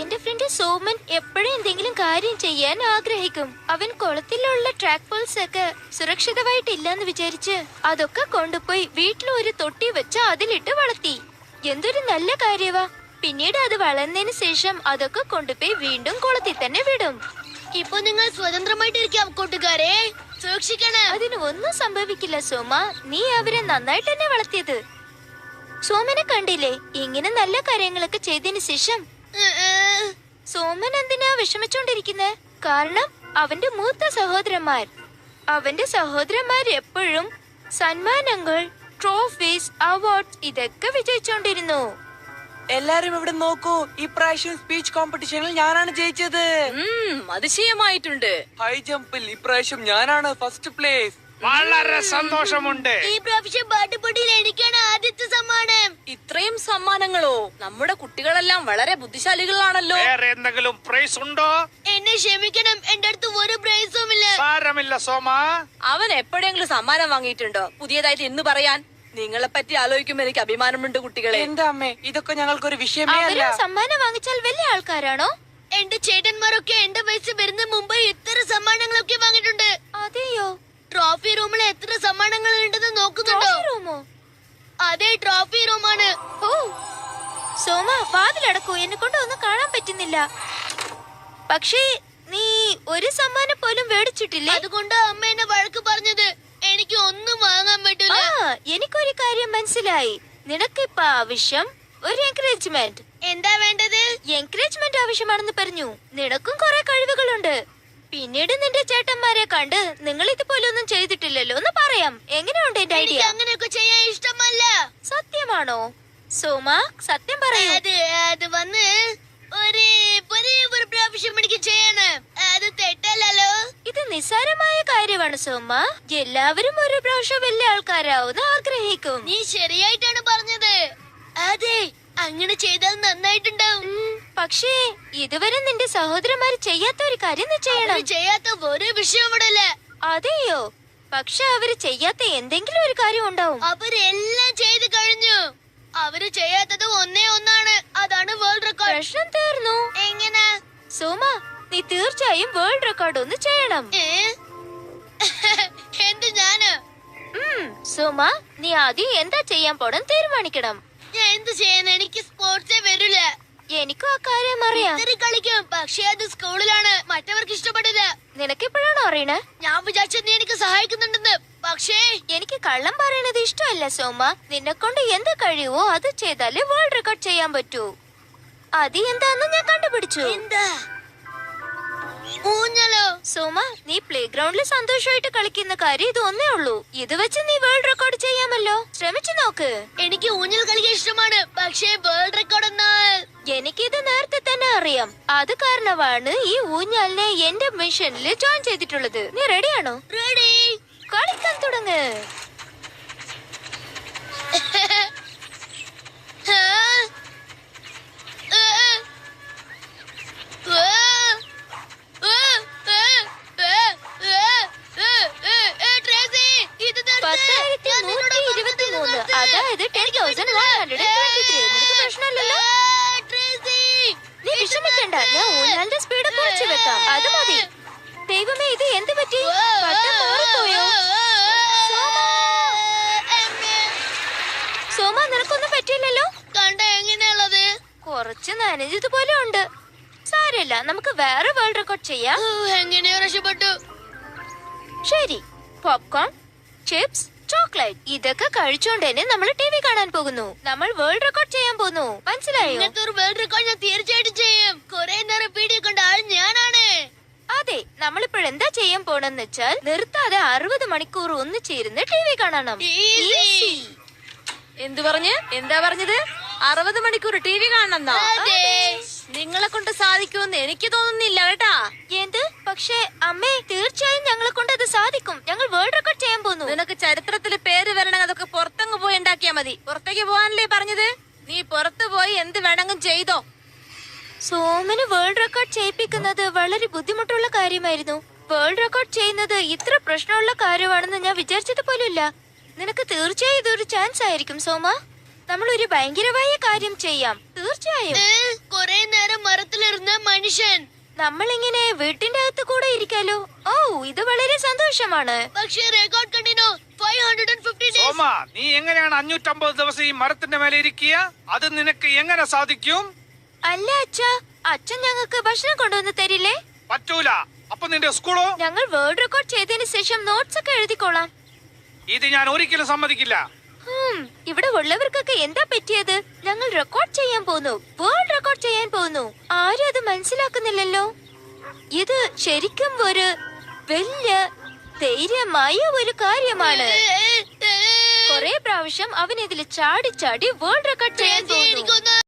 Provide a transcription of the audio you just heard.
എന്റെ ഫ്രണ്ട് സോമൻ എപ്പോഴും എന്തെങ്കിലും കാര്യം ചെയ്യാൻ ആഗ്രഹിക്കും. അവൻ കുളത്തിലുള്ള ട്രാക്ക് പോൾസ് ഒക്കെ സുരക്ഷിതമായിട്ടില്ലെന്ന് വിചാരിച്ച് അതൊക്കെ കൊണ്ടുപോയി വീട്ടിൽ ഒരു തൊട്ടി വെച്ച് അതിലിട്ട് വളർത്തി. എന്തൊരു നല്ല കാര്യവാ. പിന്നീട് അത് വളർന്നതിന് ശേഷം അതൊക്കെ കൊണ്ടുപോയി വീണ്ടും കുളത്തിൽ തന്നെ വിടും. ഇപ്പൊ നിങ്ങൾ സ്വതന്ത്രമായിട്ടിരിക്കാം കൂട്ടുകാരെ, സൂക്ഷിക്കണം. അതിന് ഒന്നും സംഭവിക്കില്ല സോമ, നീ അവരെ നന്നായിട്ട് തന്നെ വളർത്തിയത്. സോമനെ കണ്ടില്ലേ, ഇങ്ങനെ നല്ല കാര്യങ്ങളൊക്കെ ചെയ്തതിന് ശേഷം സോമൻ എന്തിനാ വിഷമിച്ചോണ്ടിരിക്കുന്നെ? കാരണം അവന്റെ മൂത്ത സഹോദരന്മാർ എപ്പോഴും സമ്മാനങ്ങൾ, ട്രോഫീസ്, അവാർഡ്സ് ഇതൊക്കെ വിജയിച്ചോണ്ടിരുന്നു. എല്ലാരും ഇവിടെ നോക്കൂ, ഇപ്രാവശ്യം സ്പീച്ച് കോമ്പറ്റീഷനിൽ ഞാനാണ് ജയിച്ചത്. അതിശയമായിട്ടുണ്ട്. ഹൈ ജമ്പിൽ ഇപ്രാവശ്യം ഞാനാണ് ഫസ്റ്റ് പ്ലേസ്. വളരെ സന്തോഷമുണ്ട്. ഈ പ്രാവശ്യം പാട്ടുപോട്ടിയിൽ എനിക്കാണ് ആദ്യത്തെ സമ്മാനം. ഇത്രയും സമ്മാനങ്ങളോ? നമ്മുടെ കുട്ടികളെല്ലാം വളരെ ബുദ്ധിശാലികളാണല്ലോ. വേറെ എന്തെങ്കിലും പ്രൈസ് ഉണ്ടോ? എന്നെ ക്ഷമിക്കണം, എന്റെ അടുത്ത് ഒരു പ്രൈസും ഇല്ല. സാരമില്ല സോമ. അവൻ എപ്പോഴെങ്കിലും സമ്മാനം വാങ്ങിയിട്ടുണ്ടോ പുതിയതായിട്ട് എന്ന് പറയാൻ? നിങ്ങളെ പറ്റി ആലോചിക്കുമ്പോ എനിക്ക് അഭിമാനമുണ്ട് കുട്ടികളെ. എന്റെ അമ്മേ, ഇതൊക്കെ ഞങ്ങൾക്കൊരു വിഷയമേ അല്ല. അവരും സമ്മാനം വാങ്ങിച്ചാൽ വലിയ ആൾക്കാരാണോ? എന്റെ ചേട്ടന്മാരൊക്കെ എന്റെ വയസ്സ് വരുന്ന മുമ്പ് ഇത്ര സമ്മാനങ്ങളൊക്കെ വാങ്ങിയിട്ടുണ്ട്. അതെയോ? ട്രോഫി റൂമിൽ എത്ര സമ്മാനങ്ങൾ ഉണ്ടെന്ന് നോക്കുന്നുണ്ടോ? റൂമോ? അതെ, ട്രോഫി റൂമാണ്. ഓ സോമ, വാതിലടക്കൂ, എന്നെ കൊണ്ട് ഒന്നും കാണാൻ പറ്റുന്നില്ല. പക്ഷേ നീ ഒരു സമ്മാനം പോലും മേടിച്ചിട്ടില്ലേ? അതുകൊണ്ട് അമ്മ എന്നെ വഴക്ക് പറഞ്ഞത്. എനിക്ക് ഒന്നും വാങ്ങാൻ പറ്റില്ല. എനിക്കൊരു കാര്യം മനസ്സിലായി. നിനക്കിപ്പോ ആവശ്യം ഒരു എൻകറേജ്മെന്റ്. എന്താ വേണ്ടത്? എൻകറേജ്മെന്റ് ആവശ്യമാണെന്ന് പറഞ്ഞു. നിനക്കും കുറെ കഴിവുകളുണ്ട്. പിന്നീട് നിന്റെ ചേട്ടന്മാരെ കണ്ട് നിങ്ങൾ ഇതുപോലെ ഒന്നും ചെയ്തിട്ടില്ലല്ലോ എന്ന് പറയാം. എങ്ങനെയുണ്ട് എന്റെ ഐഡിയ? അങ്ങനെയൊക്കെ ചെയ്യാൻ ഇഷ്ടമല്ല. സത്യമാണോ സോമ? സത്യം പറയൂ. അത് വന്ന് ഒരു പ്രാവശ്യം എനിക്ക് ചെയ്യണം. അത് തെറ്റല്ലോ. ഇത് നിസ്സാരമായ കാര്യമാണ് സോമ. എല്ലാവരും ഒരു പ്രാവശ്യം വലിയ ആൾക്കാരാവുന്ന ആഗ്രഹിക്കും. നീ ശരിയായിട്ടാണ് പറഞ്ഞത്. അതെ, അങ്ങനെ ചെയ്താൽ നന്നായിട്ടുണ്ടാവും. പക്ഷേ ഇതുവരെ നിന്റെ സഹോദരന്മാര് ചെയ്യാത്ത ഒരു കാര്യം നീ ചെയ്യണം. ചെയ്യാത്ത ഒരു വിഷയം ഇവിടെ ഇല്ല. അതെയോ? പക്ഷെ അവര് ചെയ്യാത്ത എന്തെങ്കിലും ഒരു കാര്യം ഉണ്ടാവും. അവരെല്ലാം ചെയ്ത് കഴിഞ്ഞു. അവര് ചെയ്യാത്തത് ഒന്നേ ഒന്നാണ്, അതാണ് വേൾഡ് റെക്കോർഡ്. പ്രശ്നം തീർന്നു. എങ്ങനെ? സോമ, നീ തീർച്ചയായും വേൾഡ് റെക്കോർഡ് ഒന്ന് ചെയ്യണം. എന്ത് ഞാന്? സോമ, നീ ആദ്യം എന്താ ചെയ്യാൻ പോണം തീരുമാനിക്കണം. ഞാൻ എന്ത് ചെയ്യാൻ? എനിക്ക് സ്പോർട്സേ വരില്ല. എനിക്കും ആ കാര്യം അറിയാം. കളിക്കും, പക്ഷേ അത് സ്കൂളിലാണ്. മറ്റവർക്ക് ഇഷ്ടപ്പെടില്ല. നിനക്കെപ്പോഴാണോ അറിയണേ? ഞാൻ വിചാരിച്ച നീ എനിക്ക് സഹായിക്കുന്നുണ്ടെന്ന്. പക്ഷേ എനിക്ക് കള്ളം പറയണത് ഇഷ്ടമല്ല സോമ. നിന്നെ കൊണ്ട് എന്ത് കഴിയുമോ അത് ചെയ്താലേ വേൾഡ് റെക്കോർഡ് ചെയ്യാൻ പറ്റൂ. അത് എന്താന്ന് ഞാൻ കണ്ടുപിടിച്ചു. എന്താ? ഊഞ്ഞലോ? സോമ, നീ പ്ലേ ഗ്രൗണ്ടിൽ സന്തോഷമായിട്ട് കളിക്കുന്ന കാര്യം ഇത് ഒന്നേ ഉള്ളൂ. ഇത് വെച്ച് നീ വേൾഡ് റെക്കോർഡ് ചെയ്യാമല്ലോ. ശ്രമിച്ചു നോക്ക്. എനിക്ക് ഊഞ്ഞൽ കളിക്കാൻ ഇഷ്ടമാണ്, പക്ഷേ വേൾഡ് റെക്കോർഡ് എന്നാൽ എനിക്കിത് നേരത്തെ തന്നെ അറിയാം. അത് കാരണമാണ് ഈ ഊഞ്ഞാലിനെ എന്റെ മിഷനിൽ ജോയിൻ ചെയ്തിട്ടുള്ളത്. നീ റെഡിയാണോ? റെഡി. കളിക്കാൻ തുടങ്ങ്. അതായത് 10,123. നിനക്ക് പ്രശ്നമില്ലല്ലോ. നീ വിഷമിക്കണ്ട, ഞാൻ ഊഞ്ഞാലിന്റെ സ്പീഡ് കുറച്ച് വെക്കാം. അത് മതി. ദൈവമേ, ഇത് എന്ത് പറ്റി? വട്ടം മാറിപ്പോയോ? സോമ, നിനക്കൊന്നും പറ്റിയില്ലല്ലോ. കണ്ട എങ്ങനെയുള്ളത്? കുറച്ച് നനഞ്ഞതുപോലെ ഉണ്ട്. സാരമില്ല, നമുക്ക് വേറെ വേൾഡ് റെക്കോർഡ് ചെയ്യാം. എങ്ങനെയോ രക്ഷപ്പെട്ടു. ശരി, പോപ്കോൺ, ചിപ്സ്, ചോക്ലേറ്റ് ഇതൊക്കെ കഴിച്ചോണ്ട് തന്നെ നമ്മൾ ടി വി കാണാൻ പോകുന്നു. നമ്മൾ വേൾഡ് റെക്കോർഡ് ചെയ്യാൻ പോകുന്നു. മനസ്സിലായോ? ഇങ്ങനത്തെ ഒരു വേൾഡ് റെക്കോർഡ് ഞാൻ തീർച്ചയായിട്ടും ചെയ്യും. കുറെ നേരം വീഡിയോ കണ്ട ആൾ ഞാനാണ്. അതെ, നമ്മളിപ്പോഴെന്താ ചെയ്യാൻ പോണെന്ന് വെച്ചാൽ നിർത്താതെ 60 മണിക്കൂർ ഒന്നിച്ചിരുന്ന് ടി വി കാണണം. എന്തു പറഞ്ഞ്? എന്താ പറഞ്ഞത്? 60 മണിക്കൂർ ടി വി കാണണമെന്നോ? നിങ്ങളെ കൊണ്ട് സാധിക്കുമെന്ന് എനിക്ക് തോന്നുന്നില്ല കേട്ടാ. എന്ത്? പക്ഷേ അമ്മേ, തീർച്ചയായും ഞങ്ങളെ കൊണ്ട് അത് സാധിക്കും. ഞങ്ങൾ വേൾഡ് റെക്കോർഡ് ചെയ്യാൻ പോകുന്നു. നിനക്ക് ചരിത്രത്തിൽ പേര് വരണം, അതൊക്കെ പുറത്തങ്ങ് പോയി ഉണ്ടാക്കിയാ മതി. പുറത്തേക്ക് പോകാനല്ലേ പറഞ്ഞത്? നീ പുറത്തു പോയി എന്ത് വേണമെങ്കിലും ചെയ്തോ. സോമന് വേൾഡ് റെക്കോർഡ് ചെയ്യിപ്പിക്കുന്നത് വളരെ ബുദ്ധിമുട്ടുള്ള കാര്യമായിരുന്നു. വേൾഡ് റെക്കോർഡ് ചെയ്യുന്നത് ഇത്ര പ്രശ്നമുള്ള കാര്യമാണെന്ന് ഞാൻ വിചാരിച്ചത് പോലുമില്ല. നിനക്ക് തീർച്ചയായും ഇതൊരു ചാൻസ് ആയിരിക്കും സോമ. നമ്മൾ ഒരു ഭയങ്കരമായ കാര്യം ചെയ്യാം. തീർച്ചയായും. കുറെ നേരം മരത്തിൽ മനുഷ്യൻ. നമ്മളിങ്ങനെ വീട്ടിന്റെ അകത്ത് കൂടെ ഇരിക്കാലോ. ഓ, ഇത് വളരെ സന്തോഷമാണ്. പക്ഷേ റെക്കോർഡ് കണ്ടിനോ 550 days. സോമ, നീ എങ്ങനെയാണ് 550 ദിവസം ഈ മരത്തിന്റെ മേലെ ഇരിക്കുക? അത് നിനക്ക് എങ്ങനെ സാധിക്കും? അല്ല അച്ഛാ, അച്ഛൻ ഞങ്ങൾക്ക് ഭക്ഷണം കൊണ്ടുവന്ന് തരില്ലേ? പറ്റൂല. അപ്പൊ നിന്റെ സ്കൂളോ? ഞങ്ങൾ വേർഡ് റെക്കോർഡ് ചെയ്തതിന് ശേഷം നോട്ട്സ് ഒക്കെ എഴുതിക്കോളാം. ഇത് ഞാൻ ഒരിക്കലും സമ്മതിക്കില്ല. ഇവിടെ ഉള്ളവർക്കൊക്കെ എന്താ പറ്റിയത്? ഞങ്ങൾ റെക്കോർഡ് ചെയ്യാൻ പോകുന്നു, വേൾഡ് റെക്കോർഡ് ചെയ്യാൻ പോകുന്നു. ആരും അത് മനസ്സിലാക്കുന്നില്ലല്ലോ. ഇത് ശരിക്കും ഒരു വലിയ ധൈര്യമായ ഒരു കാര്യമാണ്. കുറെ പ്രാവശ്യം അവൻ ഇതിൽ ചാടി ചാടി വേൾഡ് റെക്കോർഡ് ചെയ്യാൻ പോകുന്നു. എനിക്കൊന്ന്